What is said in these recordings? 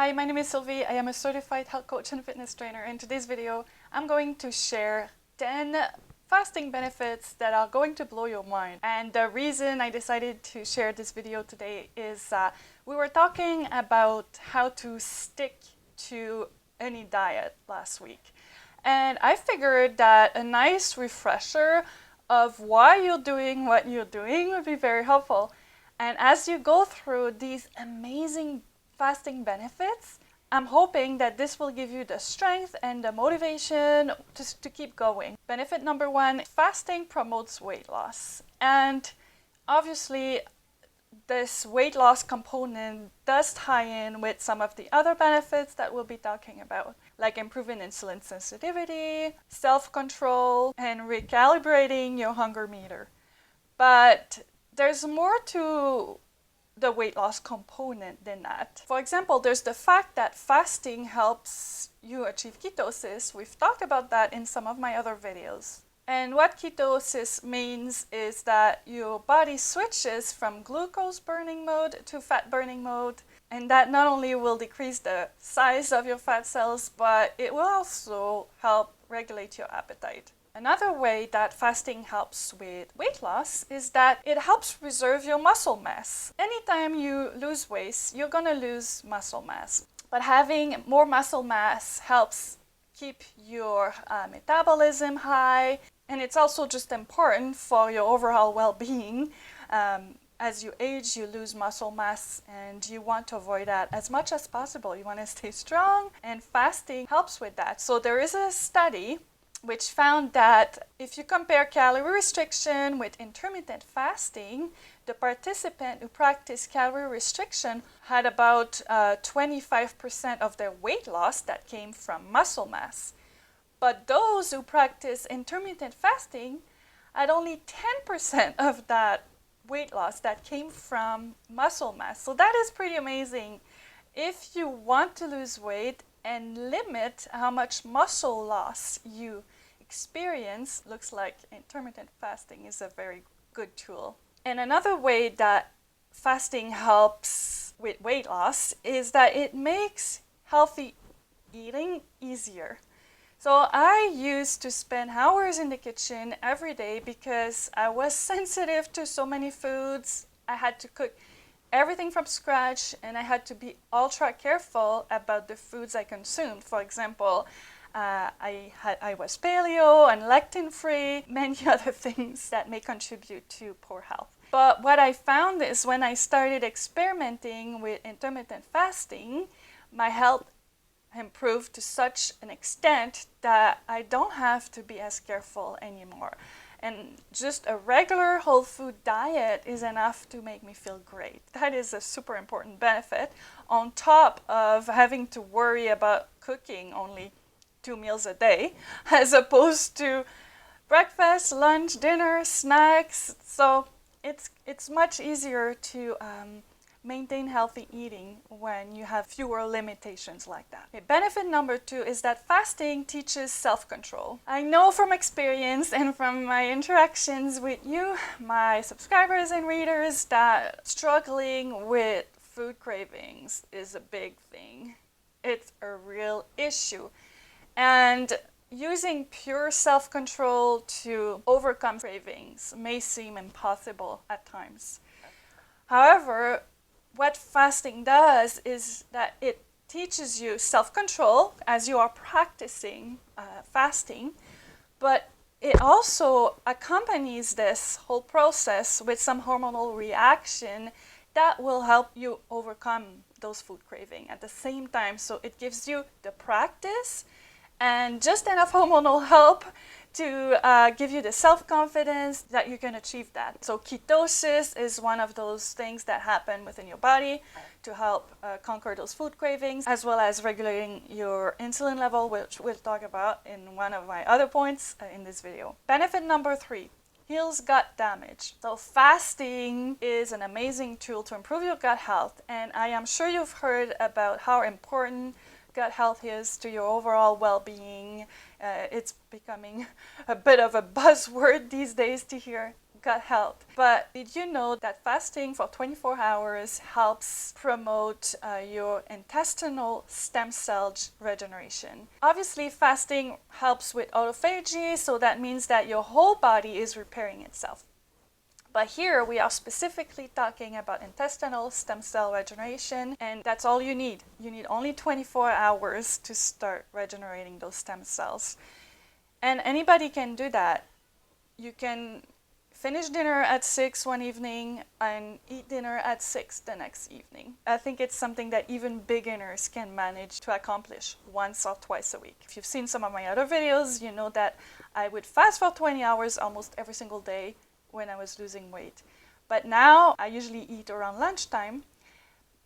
Hi, my name is Sylvie. I am a certified health coach and fitness trainer. In today's video, I'm going to share 10 fasting benefits that are going to blow your mind. And the reason I decided to share this video today is we were talking about how to stick to any diet last week. And I figured that a nice refresher of why you're doing what you're doing would be very helpful. And as you go through these amazing fasting benefits, I'm hoping that this will give you the strength and the motivation to keep going. Benefit number 1, fasting promotes weight loss. And obviously, this weight loss component does tie in with some of the other benefits that we'll be talking about, like improving insulin sensitivity, self-control, and recalibrating your hunger meter. But there's more to the weight loss component than that. For example, there's the fact that fasting helps you achieve ketosis. We've talked about that in some of my other videos. And what ketosis means is that your body switches from glucose burning mode to fat burning mode. And that not only will decrease the size of your fat cells, but it will also help regulate your appetite. Another way that fasting helps with weight loss is that it helps preserve your muscle mass. Anytime you lose weight, you're going to lose muscle mass. But having more muscle mass helps keep your metabolism high, and it's also just important for your overall well-being. As you age, you lose muscle mass, and you want to avoid that as much as possible. You want to stay strong, and fasting helps with that. So there is a study which found that if you compare calorie restriction with intermittent fasting, the participant who practiced calorie restriction had about 25% of their weight loss that came from muscle mass. But those who practiced intermittent fasting had only 10% of that weight loss that came from muscle mass. So that is pretty amazing. If you want to lose weight and limit how much muscle loss you experience, looks like intermittent fasting is a very good tool. And another way that fasting helps with weight loss is that it makes healthy eating easier. So I used to spend hours in the kitchen every day because I was sensitive to so many foods. I had to cook everything from scratch, and I had to be ultra careful about the foods I consumed. For example, I was paleo and lectin-free, many other things that may contribute to poor health. But what I found is when I started experimenting with intermittent fasting, my health improved to such an extent that I don't have to be as careful anymore. And just a regular whole food diet is enough to make me feel great. That is a super important benefit, on top of having to worry about cooking only 2 meals a day, as opposed to breakfast, lunch, dinner, snacks. So it's much easier to maintain healthy eating when you have fewer limitations like that. Okay, benefit number 2 is that fasting teaches self-control. I know from experience and from my interactions with you, my subscribers and readers, that struggling with food cravings is a big thing. It's a real issue. And using pure self-control to overcome cravings may seem impossible at times. However, what fasting does is that it teaches you self-control as you are practicing fasting, but it also accompanies this whole process with some hormonal reaction that will help you overcome those food cravings at the same time. So it gives you the practice and just enough hormonal help to give you the self-confidence that you can achieve that. So ketosis is one of those things that happen within your body to help conquer those food cravings, as well as regulating your insulin level, which we'll talk about in one of my other points in this video. Benefit number 3, heals gut damage. So fasting is an amazing tool to improve your gut health, and I am sure you've heard about how important gut health is to your overall well-being. It's becoming a bit of a buzzword these days to hear gut health. But did you know that fasting for 24 hours helps promote your intestinal stem cell regeneration? Obviously, fasting helps with autophagy, so that means that your whole body is repairing itself. But here we are specifically talking about intestinal stem cell regeneration, and that's all you need. You need only 24 hours to start regenerating those stem cells. And anybody can do that. You can finish dinner at 6 one evening and eat dinner at 6 the next evening. I think it's something that even beginners can manage to accomplish once or twice a week. If you've seen some of my other videos, you know that I would fast for 20 hours almost every single day when I was losing weight. But now I usually eat around lunchtime,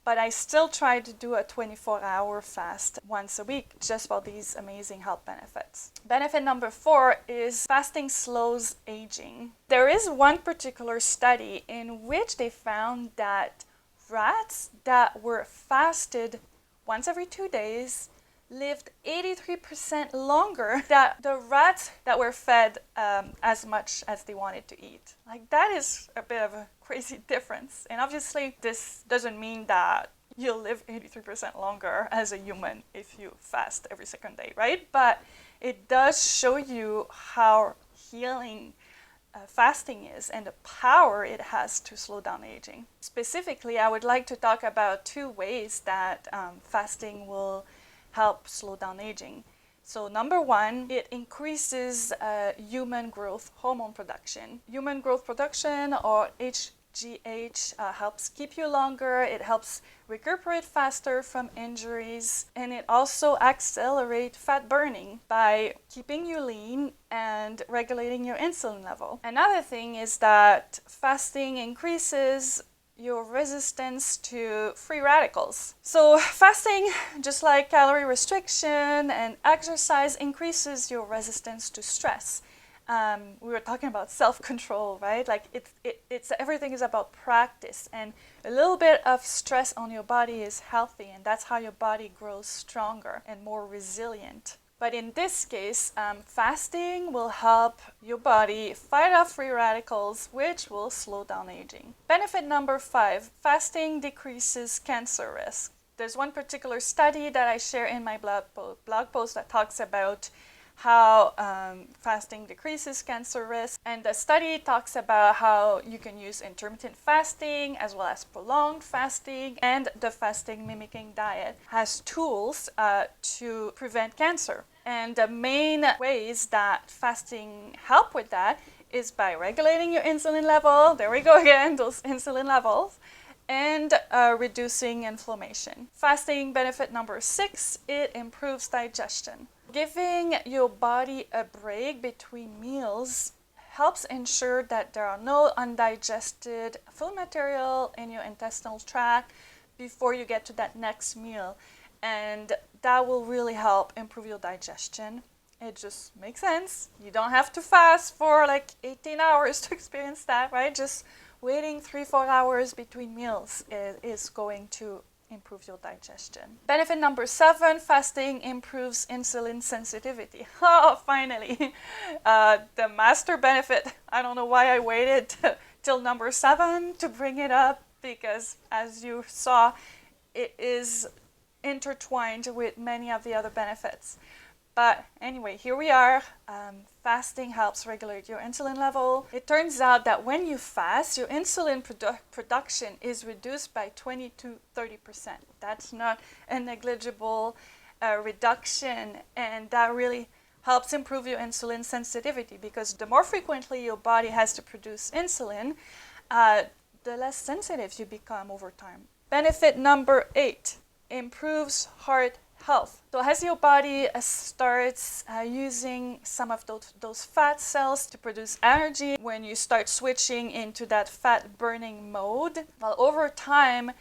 but I still try to do a 24-hour fast once a week just for these amazing health benefits. Benefit number 4 is fasting slows aging. There is one particular study in which they found that rats that were fasted once every 2 days lived 83% longer than the rats that were fed as much as they wanted to eat. Like, that is a bit of a crazy difference. And obviously, this doesn't mean that you'll live 83% longer as a human if you fast every second day, right? But it does show you how healing fasting is and the power it has to slow down aging. Specifically, I would like to talk about 2 ways that fasting will help slow down aging. So number 1, it increases human growth hormone production. Human growth production, or HGH, helps keep you longer. It helps recuperate faster from injuries, and it also accelerates fat burning by keeping you lean and regulating your insulin level. Another thing is that fasting increases your resistance to free radicals. So fasting, just like calorie restriction and exercise, increases your resistance to stress. We were talking about self-control, right? Like it's everything is about practice, and a little bit of stress on your body is healthy, and that's how your body grows stronger and more resilient. But in this case, fasting will help your body fight off free radicals, which will slow down aging. Benefit number 5, fasting decreases cancer risk. There's one particular study that I share in my blog post that talks about how fasting decreases cancer risk. And the study talks about how you can use intermittent fasting as well as prolonged fasting, and the fasting mimicking diet has tools to prevent cancer. And the main ways that fasting help with that is by regulating your insulin level. There we go again, those insulin levels. And reducing inflammation. Fasting benefit number 6, it improves digestion. Giving your body a break between meals helps ensure that there are no undigested food material in your intestinal tract before you get to that next meal. And that will really help improve your digestion. It just makes sense. You don't have to fast for like 18 hours to experience that, right? Just waiting 3-4 hours between meals is going to improve your digestion. Benefit number 7, fasting improves insulin sensitivity. Oh, finally. The master benefit. I don't know why I waited till number 7 to bring it up, because as you saw, it is intertwined with many of the other benefits. But anyway, here we are. Fasting helps regulate your insulin level. It turns out that when you fast, your insulin production is reduced by 20 to 30%. That's not a negligible reduction, and that really helps improve your insulin sensitivity, because the more frequently your body has to produce insulin, the less sensitive you become over time. Benefit number 8, improves heart health. So as your body starts using some of those fat cells to produce energy, when you start switching into that fat burning mode, well, over time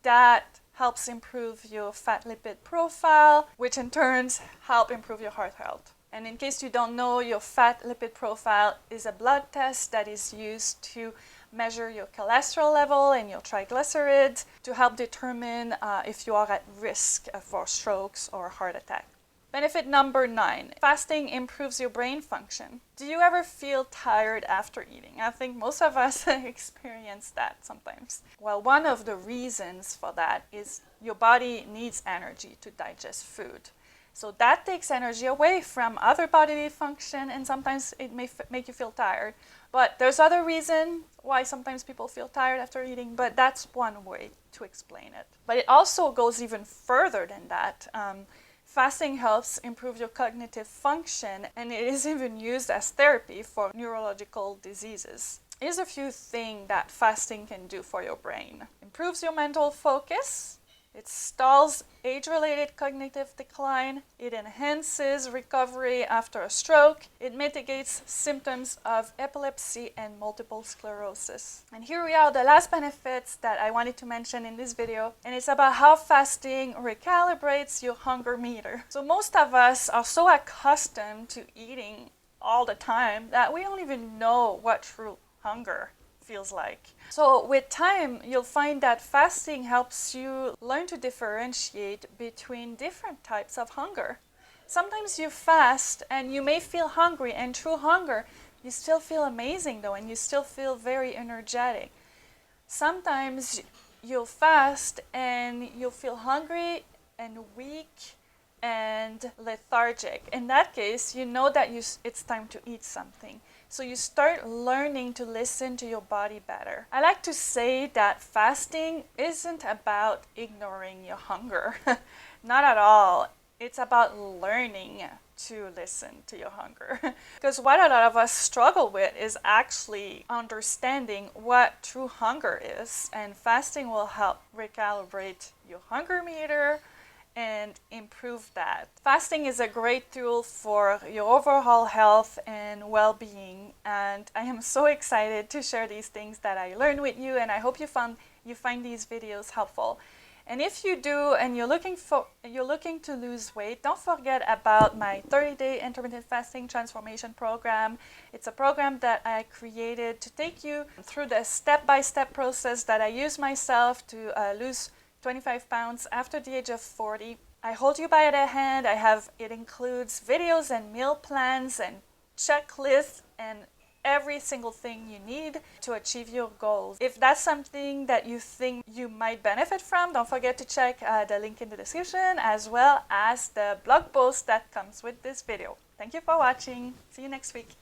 that helps improve your fat lipid profile, which in turn help improve your heart health. And in case you don't know, your fat lipid profile is a blood test that is used to measure your cholesterol level and your triglycerides to help determine if you are at risk for strokes or heart attack. Benefit number 9, fasting improves your brain function. Do you ever feel tired after eating? I think most of us experience that sometimes. Well, one of the reasons for that is your body needs energy to digest food. So that takes energy away from other bodily function, and sometimes it may make you feel tired. But there's other reason why sometimes people feel tired after eating, but that's one way to explain it. But it also goes even further than that. Fasting helps improve your cognitive function, and it is even used as therapy for neurological diseases. Here's a few things that fasting can do for your brain. Improves your mental focus. It stalls age-related cognitive decline. It enhances recovery after a stroke. It mitigates symptoms of epilepsy and multiple sclerosis. And here we are, the last benefits that I wanted to mention in this video, and it's about how fasting recalibrates your hunger meter. So most of us are so accustomed to eating all the time that we don't even know what true hunger feels like. So with time, you'll find that fasting helps you learn to differentiate between different types of hunger. Sometimes you fast and you may feel hungry, and true hunger, you still feel amazing though, and you still feel very energetic. Sometimes you'll fast and you'll feel hungry and weak and lethargic. In that case, you know that it's time to eat something. So you start learning to listen to your body better. I like to say that fasting isn't about ignoring your hunger. Not at all. It's about learning to listen to your hunger. Because what a lot of us struggle with is actually understanding what true hunger is. And fasting will help recalibrate your hunger meter and improve that. Fasting is a great tool for your overall health and well-being, and I am so excited to share these things that I learned with you, and I hope you find these videos helpful. And if you do and you're looking to lose weight, don't forget about my 30-day intermittent fasting transformation program. It's a program that I created to take you through the step-by-step process that I use myself to lose 25 pounds after the age of 40. I hold you by the hand. It includes videos and meal plans and checklists and every single thing you need to achieve your goals. If that's something that you think you might benefit from, don't forget to check the link in the description, as well as the blog post that comes with this video. Thank you for watching. See you next week.